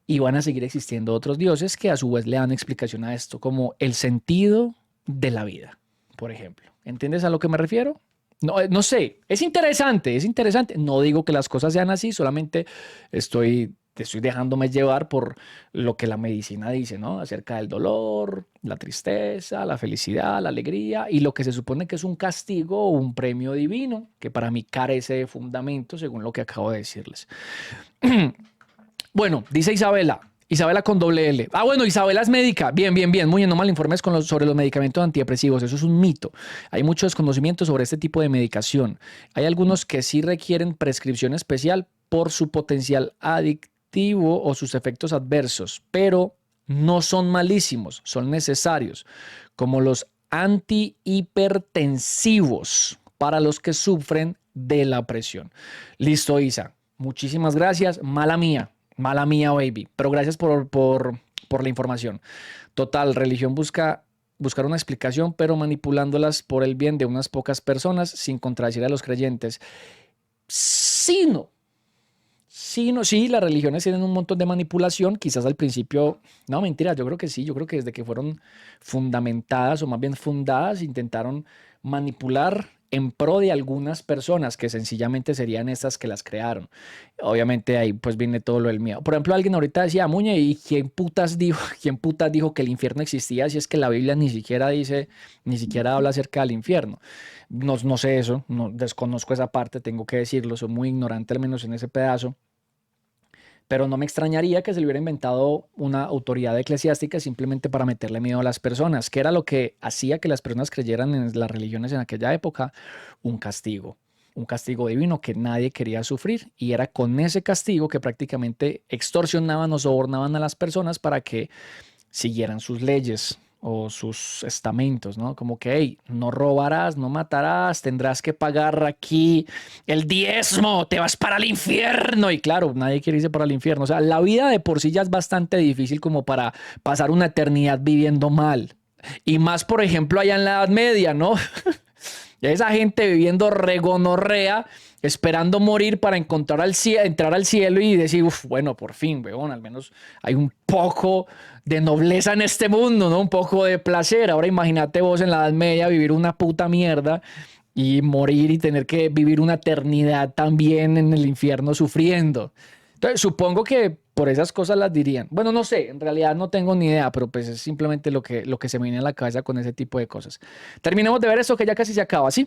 Y van a seguir existiendo otros dioses que a su vez le dan explicación a esto, como el sentido de la vida, por ejemplo. ¿Entiendes a lo que me refiero? No, no sé, es interesante, es interesante. No digo que las cosas sean así, solamente estoy dejándome llevar por lo que la medicina dice, ¿no? Acerca del dolor, la tristeza, la felicidad, la alegría y lo que se supone que es un castigo o un premio divino, que para mí carece de fundamento, según lo que acabo de decirles. Bueno, dice Isabela. Isabela con doble L. Ah, bueno, Isabela es médica. Bien, bien, bien. Muy bien, no malinformes sobre los medicamentos antidepresivos. Eso es un mito. Hay mucho desconocimiento sobre este tipo de medicación. Hay algunos que sí requieren prescripción especial por su potencial adictivo o sus efectos adversos, pero no son malísimos, son necesarios, como los antihipertensivos para los que sufren de la presión. Listo, Isa. Muchísimas gracias. Mala mía, baby. Pero gracias por la información. Total, religión buscar una explicación, pero manipulándolas por el bien de unas pocas personas sin contradecir a los creyentes. Sí, no. Sí, no, sí, las religiones tienen un montón de manipulación. Quizás al principio, no, mentira, yo creo que sí. Yo creo que desde que fueron fundamentadas o más bien fundadas, intentaron manipular en pro de algunas personas que sencillamente serían estas que las crearon. Obviamente ahí pues viene todo lo del miedo. Por ejemplo, alguien ahorita decía, Muñe, ¿y quién putas dijo que el infierno existía si es que la Biblia ni siquiera habla acerca del infierno? No sé eso, no desconozco esa parte, tengo que decirlo, soy muy ignorante al menos en ese pedazo. Pero no me extrañaría que se le hubiera inventado una autoridad eclesiástica simplemente para meterle miedo a las personas, que era lo que hacía que las personas creyeran en las religiones en aquella época, un castigo divino que nadie quería sufrir. Y era con ese castigo que prácticamente extorsionaban o sobornaban a las personas para que siguieran sus leyes o sus estamentos, ¿no? Como que, hey, no robarás, no matarás, tendrás que pagar aquí el diezmo, te vas para el infierno. Y claro, nadie quiere irse para el infierno. O sea, la vida de por sí ya es bastante difícil como para pasar una eternidad viviendo mal. Y más, por ejemplo, allá en la Edad Media, ¿no? Esa gente viviendo regonorrea, esperando morir para entrar al cielo y decir, uff, bueno, por fin, weón, al menos hay un poco de nobleza en este mundo, ¿no? Un poco de placer. Ahora imagínate vos en la Edad Media vivir una puta mierda y morir y tener que vivir una eternidad también en el infierno sufriendo. Entonces, supongo que por esas cosas las dirían. Bueno, no sé, en realidad no tengo ni idea, pero pues es simplemente lo que se me viene a la cabeza con ese tipo de cosas. Terminemos de ver esto que ya casi se acaba, ¿sí?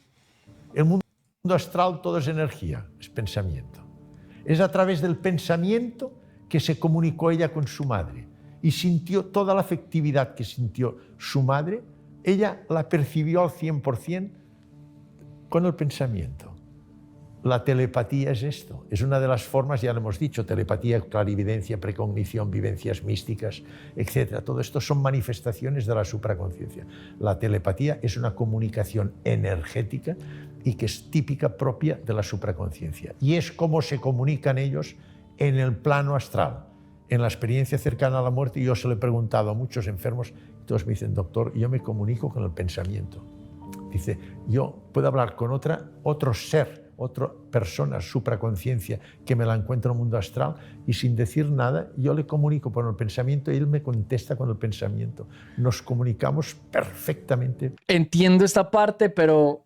El mundo astral todo es energía, es pensamiento. Es a través del pensamiento que se comunicó ella con su madre y sintió toda la afectividad que sintió su madre, ella la percibió al 100% con el pensamiento. La telepatía es esto, es una de las formas, ya lo hemos dicho, telepatía, clarividencia, precognición, vivencias místicas, etc. Todo esto son manifestaciones de la supraconciencia. La telepatía es una comunicación energética y que es típica propia de la supraconciencia. Y es como se comunican ellos en el plano astral. En la experiencia cercana a la muerte, yo se lo he preguntado a muchos enfermos y todos me dicen, doctor, yo me comunico con el pensamiento. Dice, yo puedo hablar con otro ser, otra persona, supraconciencia, que me la encuentro en el mundo astral y sin decir nada, yo le comunico por el pensamiento y él me contesta con el pensamiento. Nos comunicamos perfectamente. Entiendo esta parte, pero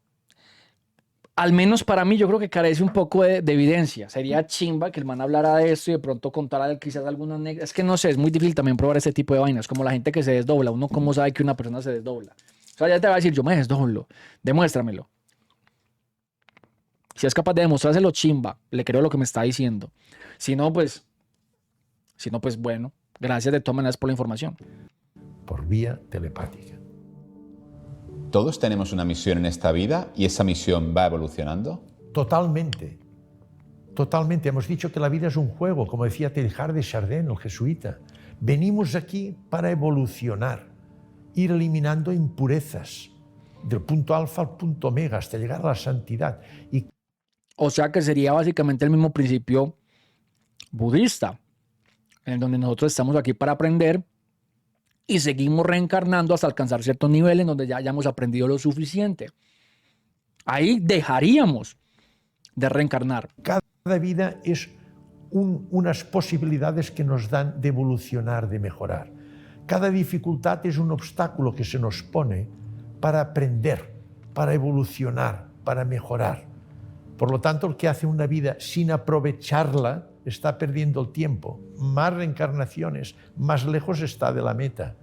al menos para mí yo creo que carece un poco de evidencia. Sería chimba que el man hablara de esto y de pronto contara quizás alguna anécdota. Es que no sé, es muy difícil también probar este tipo de vainas, como la gente que se desdobla. Uno cómo sabe que una persona se desdobla. O sea, ya te va a decir, yo me desdoblo, demuéstramelo. Si es capaz de demostrárselo, chimba, le creo lo que me está diciendo. Si no, pues bueno, gracias de todas maneras por la información. Por vía telepática. ¿Todos tenemos una misión en esta vida y esa misión va evolucionando? Totalmente. Totalmente. Hemos dicho que la vida es un juego, como decía Teilhard de Chardin, el jesuita. Venimos aquí para evolucionar, ir eliminando impurezas, del punto alfa al punto omega, hasta llegar a la santidad. Y O sea que sería básicamente el mismo principio budista, en donde nosotros estamos aquí para aprender y seguimos reencarnando hasta alcanzar ciertos niveles en donde ya hayamos aprendido lo suficiente. Ahí dejaríamos de reencarnar. cada vida es unas posibilidades que nos dan de evolucionar, de mejorar. Cada dificultad es un obstáculo que se nos pone para aprender, para evolucionar, para mejorar. Por lo tanto, el que hace una vida sin aprovecharla está perdiendo el tiempo. Más reencarnaciones, más lejos está de la meta.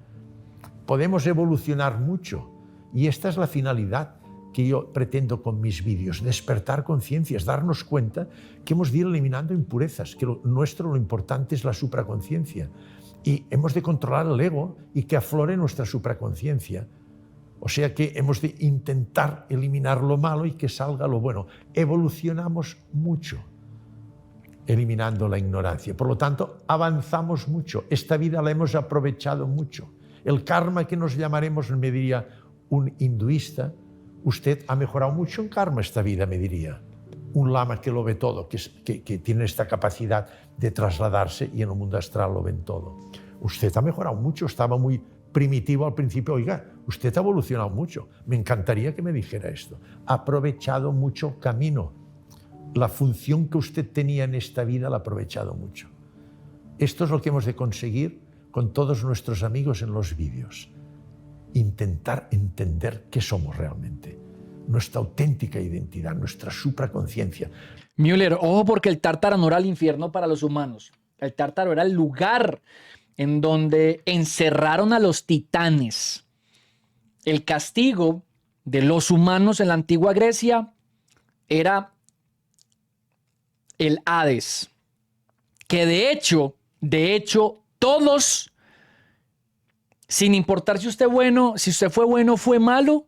Podemos evolucionar mucho y esta es la finalidad que yo pretendo con mis vídeos, despertar conciencias, darnos cuenta que hemos de ir eliminando impurezas, que lo importante es la supraconciencia y hemos de controlar el ego y que aflore nuestra supraconciencia. O sea que hemos de intentar eliminar lo malo y que salga lo bueno. Evolucionamos mucho eliminando la ignorancia. Por lo tanto, avanzamos mucho. Esta vida la hemos aprovechado mucho. El karma que nos llamaremos, me diría un hinduista, usted ha mejorado mucho en karma esta vida, me diría. Un lama que lo ve todo, que tiene esta capacidad de trasladarse y en el mundo astral lo ven todo. Usted ha mejorado mucho, estaba muy primitivo al principio. Oiga, usted ha evolucionado mucho. Me encantaría que me dijera esto. Ha aprovechado mucho el camino. La función que usted tenía en esta vida la ha aprovechado mucho. Esto es lo que hemos de conseguir con todos nuestros amigos en los vídeos. Intentar entender qué somos realmente. Nuestra auténtica identidad, nuestra supraconciencia. Müller, ojo, porque el Tártaro no era el infierno para los humanos. El Tártaro era el lugar en donde encerraron a los titanes. El castigo de los humanos en la antigua Grecia era el Hades, que de hecho, todos, sin importar si usted fue bueno o fue malo,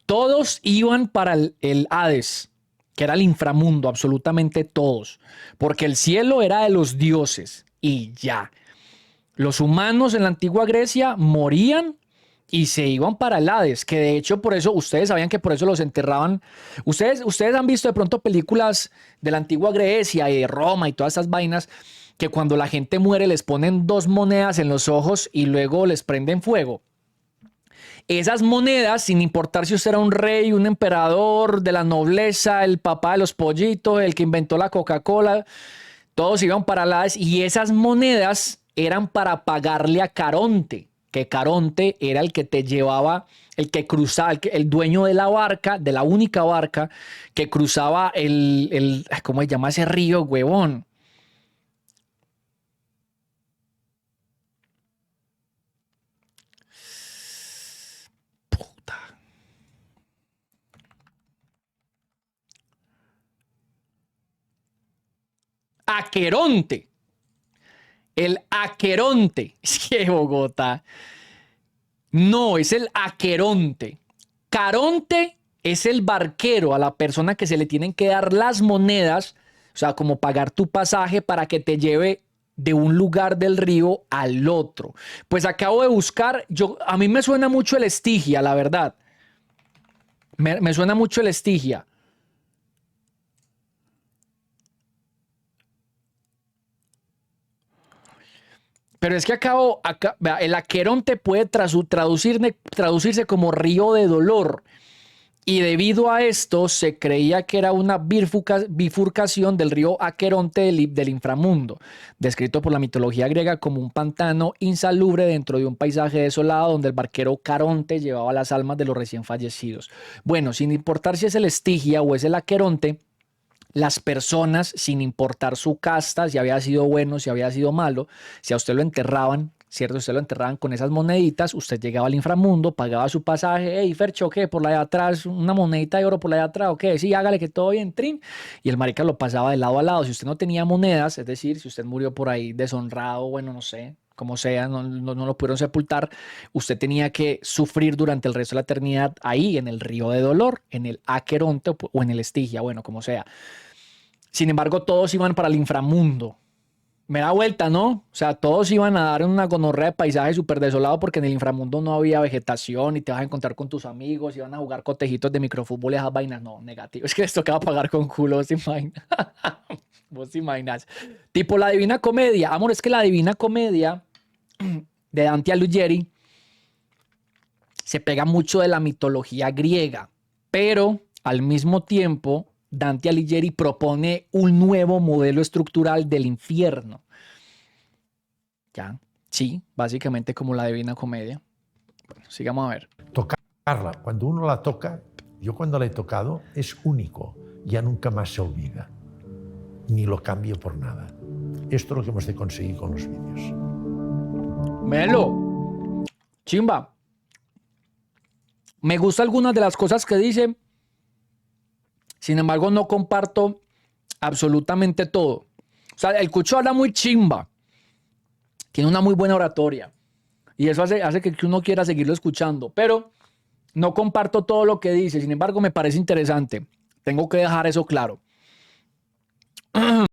todos iban para el Hades, que era el inframundo, absolutamente todos, porque el cielo era de los dioses y ya. Los humanos en la antigua Grecia morían y se iban para el Hades, que de hecho por eso, ustedes sabían que por eso los enterraban. Ustedes han visto de pronto películas de la antigua Grecia y de Roma y todas esas vainas, que cuando la gente muere les ponen 2 monedas en los ojos y luego les prenden fuego. Esas monedas, sin importar si usted era un rey, un emperador de la nobleza, el papá de los pollitos, el que inventó la Coca-Cola, todos iban para el Hades y esas monedas eran para pagarle a Caronte, que Caronte era el que te llevaba, el que cruzaba, el dueño de la barca, de la única barca que cruzaba ¿cómo se llama ese río, huevón? Puta. Aqueronte. El Aqueronte. Es que Bogotá. No, es el Aqueronte. Caronte es el barquero, a la persona que se le tienen que dar las monedas, o sea, como pagar tu pasaje para que te lleve de un lugar del río al otro. Pues acabo de buscar, a mí me suena mucho el Estigia, la verdad. Me suena mucho el Estigia. Pero es que el Aqueronte puede traducirse como río de dolor. Y debido a esto se creía que era una bifurcación del río Aqueronte del inframundo, descrito por la mitología griega como un pantano insalubre dentro de un paisaje desolado donde el barquero Caronte llevaba las almas de los recién fallecidos. Bueno, sin importar si es el Estigia o es el Aqueronte, las personas, sin importar su casta, si había sido bueno, si había sido malo, si a usted lo enterraban, ¿cierto? Usted lo enterraban con esas moneditas, usted llegaba al inframundo, pagaba su pasaje, hey, Fercho, ¿qué? Por la de atrás, una monedita de oro por la de atrás, ¿o qué? Sí, hágale que todo bien, trin. Y el marica lo pasaba de lado a lado. Si usted no tenía monedas, es decir, si usted murió por ahí deshonrado, bueno, no sé, como sea, no lo pudieron sepultar, usted tenía que sufrir durante el resto de la eternidad ahí, en el río de dolor, en el Aqueronte o en el Estigia, bueno, como sea. Sin embargo, todos iban para el inframundo. Me da vuelta, ¿no? O sea, todos iban a dar una gonorrea de paisaje súper desolado porque en el inframundo no había vegetación y te vas a encontrar con tus amigos, iban a jugar cotejitos de microfútbol y esas vainas. No, negativo. Es que les tocaba pagar con culo, ¿vos te imaginas? ¿Vos te imaginas? Tipo la Divina Comedia. Amor, es que la Divina Comedia de Dante Alighieri se pega mucho de la mitología griega, pero al mismo tiempo Dante Alighieri propone un nuevo modelo estructural del infierno. ¿Ya? Sí, básicamente como la Divina Comedia. Bueno, sigamos a ver. Tocarla, cuando uno la toca, yo cuando la he tocado, es único, ya nunca más se olvida, ni lo cambio por nada. Esto es lo que hemos de conseguir con los vídeos. Melo, chimba. Me gusta algunas de las cosas que dice. Sin embargo, no comparto absolutamente todo. O sea, el Cucho habla muy chimba. Tiene una muy buena oratoria. Y eso hace que uno quiera seguirlo escuchando. Pero no comparto todo lo que dice. Sin embargo, me parece interesante. Tengo que dejar eso claro.